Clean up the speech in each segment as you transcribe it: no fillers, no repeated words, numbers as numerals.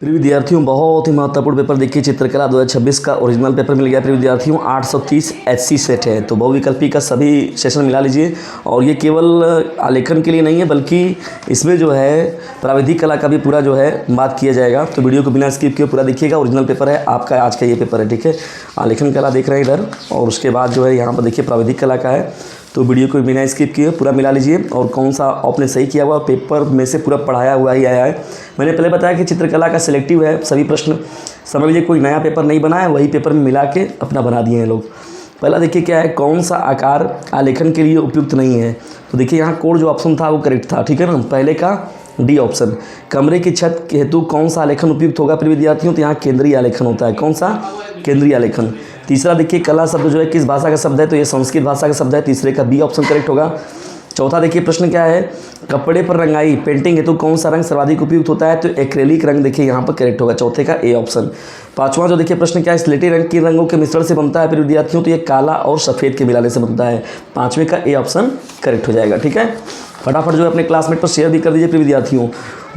प्रिय विद्यार्थियों, बहुत ही महत्वपूर्ण पेपर देखिए, चित्रकला 2026 का ओरिजिनल पेपर मिल गया प्रिय विद्यार्थियों। 830 HC सेट है, तो बहुविकल्पी का सभी सेशन मिला लीजिए। और ये केवल आलेखन के लिए नहीं है, बल्कि इसमें जो है प्राविधिक कला का भी पूरा जो है बात किया जाएगा। तो वीडियो को बिना स्किप किए पूरा देखिएगा। ओरिजिनल पेपर है आपका, आज का ये पेपर है, ठीक है। आलेखन कला देख रहे हैं इधर, और उसके बाद जो है यहाँ पर देखिए प्राविधिक कला का है। तो वीडियो को बिना स्किप किए पूरा मिला लीजिए। और कौन सा आपने सही किया हुआ, पेपर में से पूरा पढ़ाया हुआ ही आया है। मैंने पहले बताया कि चित्रकला का सिलेक्टिव है, सभी प्रश्न समझ लीजिए, कोई नया पेपर नहीं बना है, वही पेपर में मिला के अपना बना दिए हैं लोग। पहला देखिए क्या है, कौन सा आकार आलेखन के लिए उपयुक्त नहीं है। तो देखिए यहाँ कोड जो ऑप्शन था वो करेक्ट था, ठीक है ना। पहले का डी ऑप्शन, कमरे की छत हेतु कौन सा आलेखन उपयुक्त होगा प्रिय विद्यार्थियों। तो यहाँ केंद्रीय आलेखन होता है। कौन सा? केंद्रीय आलेखन। तीसरा देखिए, कला शब्द जो है किस भाषा का शब्द है, तो ये संस्कृत भाषा का शब्द है। तीसरे का बी ऑप्शन करेक्ट होगा। चौथा देखिए प्रश्न क्या है, कपड़े पर रंगाई पेंटिंग हेतु कौन सा रंग सर्वाधिक उपयुक्त होता है। तो एक्रेलिक रंग देखिए यहाँ पर करेक्ट होगा, चौथे का ए ऑप्शन। पांचवा जो देखिए प्रश्न क्या है, स्लेटी रंग किन रंगों के मिश्रण से बनता है प्रिय विद्यार्थियों। तो ये काला और सफ़ेद के मिलाने से बनता है। पांचवें का ए ऑप्शन करेक्ट हो जाएगा, ठीक है। फटाफट जो है अपने क्लासमेट पर शेयर भी कर दीजिए प्रिय विद्यार्थियों।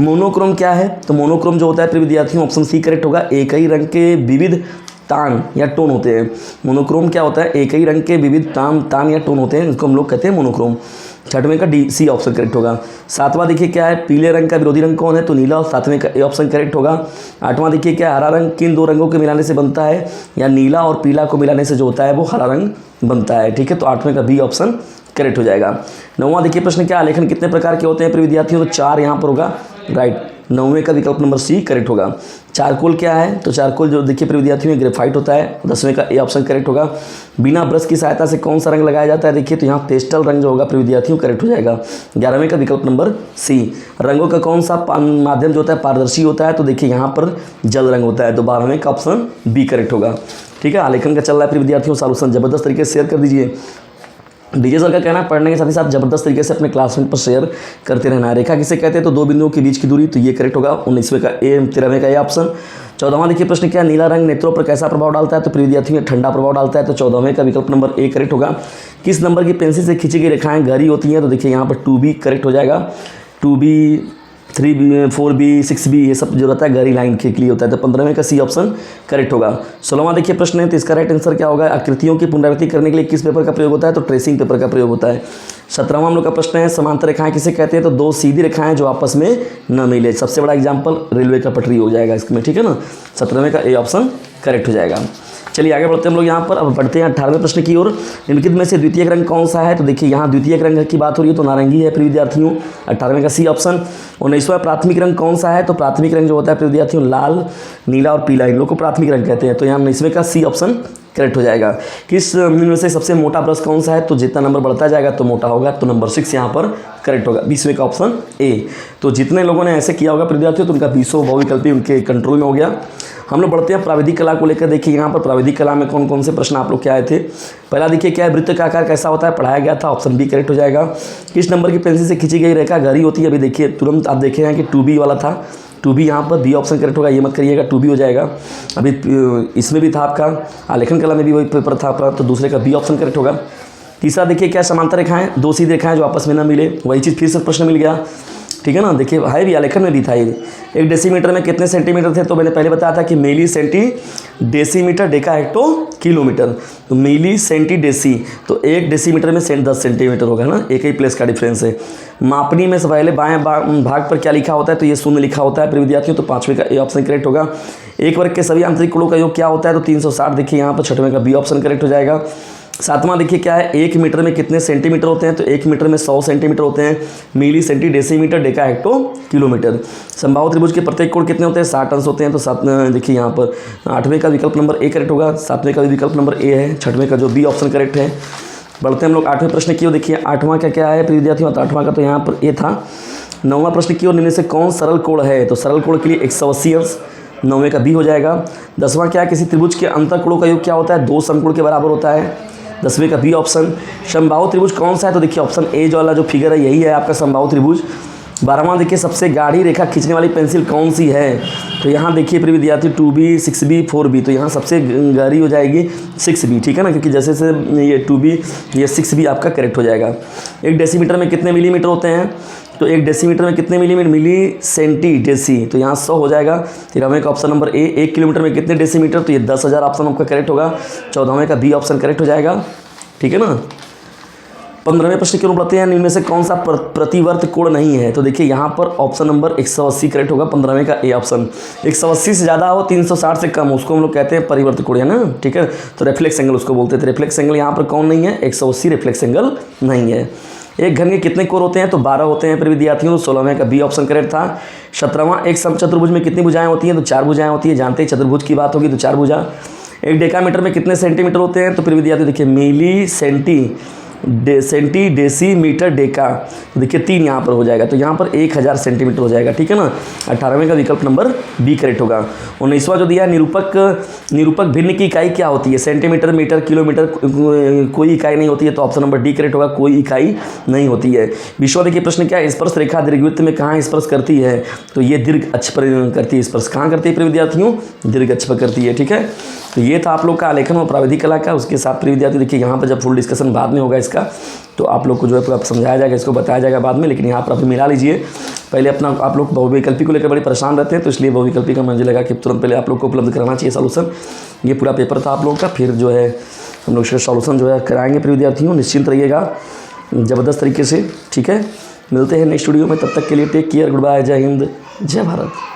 मोनोक्रोम क्या है, तो मोनोक्रोम जो होता है प्रिय विद्यार्थियों ऑप्शन सी करेक्ट होगा। एक ही रंग के विविध तान या टोन होते हैं। मोनोक्रोम क्या होता है, एक ही रंग के विविध तान या टोन होते हैं, इसको हम लोग कहते हैं मोनोक्रोम। छठवें का डी सी ऑप्शन करेक्ट होगा। सातवां देखिए क्या है, पीले रंग का विरोधी रंग कौन है, तो नीला, और सातवें का ए ऑप्शन करेक्ट होगा। आठवां देखिए क्या है, हरा रंग किन दो रंगों के मिलाने से बनता है, या नीला और पीला को मिलाने से जो होता है वो हरा रंग बनता है, ठीक है। तो आठवें का बी ऑप्शन करेक्ट हो जाएगा। नौवां देखिए प्रश्न क्या, आलेखन कितने प्रकार के होते हैं प्रिय विद्यार्थियों। तो चार यहाँ पर होगा, राइट। नौवें का विकल्प नंबर सी करेक्ट होगा। चारकोल क्या है, तो चारकोल जो देखिए प्रिय विद्यार्थियों ग्रेफाइट होता है। 10वें का ए ऑप्शन करेक्ट होगा। बिना ब्रश की सहायता से कौन सा रंग लगाया जाता है, देखिए तो यहाँ पेस्टल रंग जो होगा प्रिय विद्यार्थियों करेक्ट हो जाएगा। 11वें का विकल्प नंबर सी। रंगों का कौन सा माध्यम जो होता है पारदर्शी होता है, तो देखिए यहाँ पर जल रंग होता है। तो 12वें का ऑप्शन बी करेक्ट होगा, ठीक है। आलेखन का चल रहा है प्रिय विद्यार्थियों सॉल्यूशन, जबरदस्त तरीके से शेयर कर दीजिए। डीजे सर का कहना है पढ़ने के साथ ही साथ जबरदस्त तरीके से अपने क्लासमेट पर शेयर करते रहना है। रेखा किसे कहते हैं, तो दो बिंदुओं के बीच की दूरी, तो ये करेक्ट होगा। 19वें का ए, 13वें का ए ऑप्शन। 14वां देखिए प्रश्न क्या, नीला रंग नेत्रों पर कैसा प्रभाव डालता है, तो प्रिय विद्यार्थियों में ठंडा प्रभाव डालता है। तो 14वें का विकल्प नंबर ए करेक्ट होगा। किस नंबर की पेंसिल से खींची गई रेखाएं गहरी होती हैं, तो देखिए यहाँ पर 2B करेक्ट हो जाएगा। 2B, 3B, 4B, 6B ये सब जो रहता है गहरी लाइन के लिए होता है। तो 15वें का सी ऑप्शन करेक्ट होगा। 16वां देखिए प्रश्न है, तो इसका राइट आंसर क्या होगा, आकृतियों की पुनरावृत्ति करने के लिए किस पेपर का प्रयोग होता है, तो ट्रेसिंग पेपर का प्रयोग होता है। 17वां हम लोग का प्रश्न है, समांतर रेखाएं किसे कहते हैं, तो दो सीधी रेखाएं जो आपस में न मिले। सबसे बड़ा एग्जाम्पल रेलवे का पटरी हो जाएगा इसमें, ठीक है ना। 17वें का ए ऑप्शन करेक्ट हो जाएगा। चलिए आगे बढ़ते हैं हम लोग यहाँ पर। अब बढ़ते हैं 18वें प्रश्न की ओर। निम्नलिखित में से द्वितीयक रंग कौन सा है, तो देखिए यहाँ द्वितीयक रंग की बात हो रही है, तो नारंगी है प्रिय विद्यार्थियों। 18वें का सी ऑप्शन। 19वां प्राथमिक रंग कौन सा है, तो प्राथमिक रंग जो होता है प्रिय विद्यार्थियों लाल, नीला और पीला, इन लोग को प्राथमिक रंग कहते हैं। तो यहाँ 19वें का सी ऑप्शन करेक्ट हो जाएगा। किस में से सबसे मोटा ब्रश कौन सा है, तो जितना नंबर बढ़ता जाएगा तो मोटा होगा, तो नंबर 6 यहाँ पर करेक्ट होगा। 20वें का ऑप्शन ए। तो जितने लोगों ने ऐसे किया होगा विद्यार्थियों, तो उनका 20 बहुविकल्पी उनके कंट्रोल में हो गया। हम लोग बढ़ते हैं प्राविधिक कला को लेकर। देखिए यहाँ पर प्राविधिक कला में कौन कौन से प्रश्न आप लोग क्या आए थे। पहला देखिए क्या है, वृत्त का आकार कैसा होता है, पढ़ाया गया था, ऑप्शन बी करेक्ट हो जाएगा। किस नंबर की पेंसिल से खींची गई रेखा गहरी होती है, अभी देखिए तुरंत आप देखे हैं कि 2B वाला था, 2B यहाँ पर बी ऑप्शन करेक्ट होगा, ये मत करिएगा, 2B हो जाएगा। अभी इसमें भी था आपका आलेखन कला में भी वही पेपर था आपका, तो दूसरे का बी ऑप्शन करेक्ट होगा। तीसरा देखिए क्या, समांतर रेखाएं दो सीधी रेखाएं जो आपस में ना मिले, वही चीज़ फिर से प्रश्न मिल गया, ठीक है ना। देखिए है भी आलेखन में भी था ये। 1 डेसीमीटर में कितने सेंटीमीटर थे, तो मैंने पहले बताया था कि milli centi decimetre deca hecto kilometre. तो मिली सेंटी डेसी, तो 1 डेसीमीटर में 10 सेंटीमीटर होगा ना, एक ही प्लेस का डिफरेंस है। मापनी में से पहले बाएं भाग पर क्या लिखा होता है, तो ये शून्य लिखा होता है प्रिय विद्यार्थियों। तो 5वें का ए ऑप्शन करेक्ट होगा। एक वर्ग के सभी आंतरिक कोणों का योग क्या होता है, तो 360 देखिए यहाँ पर 6वें का बी ऑप्शन करेक्ट हो जाएगा। 7वां देखिए क्या है, 1 मीटर में कितने सेंटीमीटर होते हैं, तो 1 मीटर में 100 सेंटीमीटर होते हैं। Milli centi decimetre deca hecto kilometre. संभावित त्रिभुज के प्रत्येक कोण कितने होते हैं, 60 अंश होते हैं। तो 7 देखिए यहाँ पर 8वें का विकल्प नंबर ए करेक्ट होगा। 7वें का भी विकल्प नंबर ए है। 6वें का जो बी ऑप्शन करेक्ट है। बढ़ते हैं हम लोग 8वें प्रश्न की ओर। देखिए 8वां का क्या है प्रिय विद्यार्थियों, 8वां का तो यहाँ पर ए था। 9वां प्रश्न की ओर, निम्न से कौन सरल कोण है, तो सरल कोण के लिए 180 अंश, 9वें का बी हो जाएगा। 10वां क्या है, किसी त्रिभुज के अंतर कोणों का योग क्या होता है, 2 समकोण के बराबर होता है, 10वें का बी ऑप्शन। समबाहु त्रिभुज कौन सा है, तो देखिए ऑप्शन ए वाला जो फिगर है यही है आपका समबाहु त्रिभुज। 12वां देखिए सबसे गाढ़ी रेखा खींचने वाली पेंसिल कौन सी है, तो यहाँ देखिए प्रिय विद्यार्थी 2B, 6B, 4B, तो यहाँ सबसे गहरी हो जाएगी 6B, ठीक है ना, क्योंकि जैसे से ये 2B ये 6B आपका करेक्ट हो जाएगा। 1 डेसीमीटर में कितने मिलीमीटर होते हैं, तो 1 डेसीमीटर में कितने मिलीमीटर, मिली सेंटी डेसी, तो यहाँ 100 हो जाएगा। 13वें का ऑप्शन नंबर ए। 1 किलोमीटर में कितने डेसीमीटर, तो ये 10,000 ऑप्शन आपका करेक्ट होगा। 14वें का बी ऑप्शन करेक्ट हो जाएगा, ठीक है ना। 15वें प्रश्न क्यों बढ़ते हैं, इनमें से कौन सा प्रतिवर्त कोण नहीं है, तो देखिए यहाँ पर ऑप्शन नंबर 180 करेक्ट होगा। 15वें का ए ऑप्शन। 180 से ज़्यादा हो, 360 से कम, उसको हम लोग कहते हैं परिवर्त कोण, है ना, ठीक है। तो रिफ्लेक्स एंगल उसको बोलते थे। रिफ्लेक्स एंगल यहाँ पर कौन नहीं है, 180 रिफ्लेक्स एंगल नहीं है। एक घन के कितने कोण होते हैं, तो 12 होते हैं पर विद्यार्थियों। 16वें का बी ऑप्शन करेक्ट था। 17वां, एक समचतुर्भुज में कितनी भुजाएं होती हैं, तो 4 भुजाएं होती है। जानते हैं चतुर्भुज की बात होगी तो 4 भुजा। 1 डेकामीटर में कितने सेंटीमीटर होते हैं, तो फिर विद्यार्थी देखिए मिली सेंटी डेसी मीटर डेका, तो देखिए 3 यहाँ पर हो जाएगा, तो यहाँ पर 1000 सेंटीमीटर हो जाएगा, ठीक है ना। 18वें का विकल्प नंबर बी करेक्ट होगा। 19वां जो दिया निरूपक भिन्न की इकाई क्या होती है, सेंटीमीटर, मीटर, किलोमीटर, कोई इकाई नहीं होती है, तो ऑप्शन नंबर डी करेक्ट होगा, कोई इकाई नहीं होती है। 20वां देखिए प्रश्न क्या है, स्पर्श रेखा दीर्घवृत्त में कहाँ स्पर्श करती है, तो ये दीर्घ अक्ष पर करती है स्पर्श। कहाँ करती है विद्यार्थियों, दीर्घ अक्ष पर करती है, ठीक है। तो ये था आप लोग का आलेखन और प्राविधिक कला का। उसके साथ प्रिय विद्यार्थी देखिए यहाँ पर जब फुल डिस्कशन बाद में होगा इसका, तो आप लोग को जो है पूरा समझाया जाएगा, इसको बताया जाएगा बाद में, लेकिन यहाँ पर अभी मिला लीजिए पहले अपना। आप लोग बहुविकल्पी को लेकर बड़े परेशान रहते हैं, तो इसलिए बहुविकल्पी का मुझे लगा कि तुरंत पहले आप लोग को उपलब्ध कराना चाहिए सॉल्यूशन। ये पूरा पेपर था आप लोगों का, फिर जो है हम लोग इसका सॉल्यूशन जो है कराएंगे प्रिय विद्यार्थियों, निश्चिंत रहिएगा ज़बरदस्त तरीके से, ठीक है। मिलते हैं नेक्स्ट वीडियो में, तब तक के लिए टेक केयर, गुड बाय, जय हिंद, जय भारत।